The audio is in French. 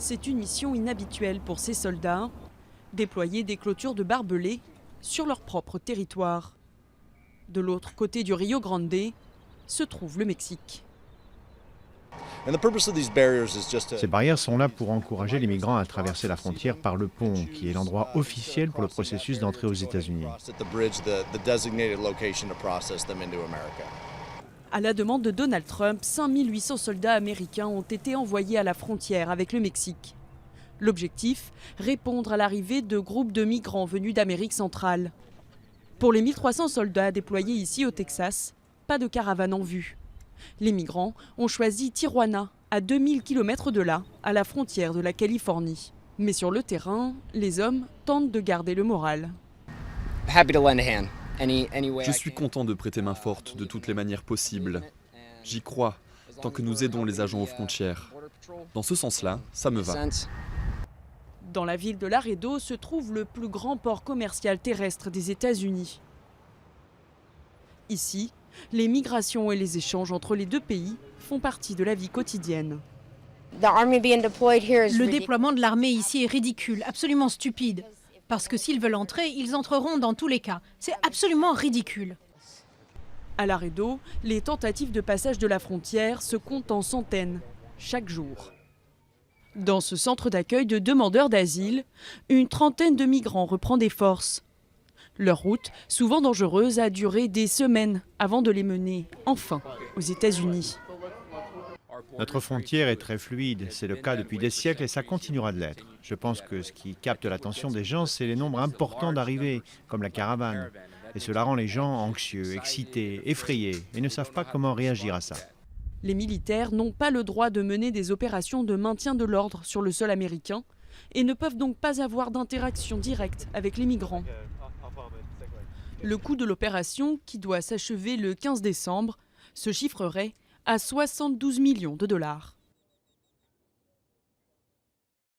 C'est une mission inhabituelle pour ces soldats, déployer des clôtures de barbelés sur leur propre territoire. De l'autre côté du Rio Grande se trouve le Mexique. Ces barrières sont là pour encourager les migrants à traverser la frontière par le pont, qui est l'endroit officiel pour le processus d'entrée aux États-Unis. À la demande de Donald Trump, 5800 soldats américains ont été envoyés à la frontière avec le Mexique. L'objectif, répondre à l'arrivée de groupes de migrants venus d'Amérique centrale. Pour les 1300 soldats déployés ici au Texas, pas de caravane en vue. Les migrants ont choisi Tijuana, à 2000 km de là, à la frontière de la Californie. Mais sur le terrain, les hommes tentent de garder le moral. Je suis content de prêter main forte de toutes les manières possibles. J'y crois, tant que nous aidons les agents aux frontières. Dans ce sens-là, ça me va. Dans la ville de Laredo se trouve le plus grand port commercial terrestre des États-Unis. Ici, les migrations et les échanges entre les deux pays font partie de la vie quotidienne. Le déploiement de l'armée ici est ridicule, absolument stupide. Parce que s'ils veulent entrer, ils entreront dans tous les cas. C'est absolument ridicule. À Laredo, les tentatives de passage de la frontière se comptent en centaines, chaque jour. Dans ce centre d'accueil de demandeurs d'asile, une trentaine de migrants reprend des forces. Leur route, souvent dangereuse, a duré des semaines avant de les mener, enfin, aux États-Unis. Notre frontière est très fluide, c'est le cas depuis des siècles et ça continuera de l'être. Je pense que ce qui capte l'attention des gens, c'est les nombres importants d'arrivées, comme la caravane. Et cela rend les gens anxieux, excités, effrayés et ne savent pas comment réagir à ça. Les militaires n'ont pas le droit de mener des opérations de maintien de l'ordre sur le sol américain et ne peuvent donc pas avoir d'interaction directe avec les migrants. Le coût de l'opération, qui doit s'achever le 15 décembre, se chiffrerait à 72 millions de dollars.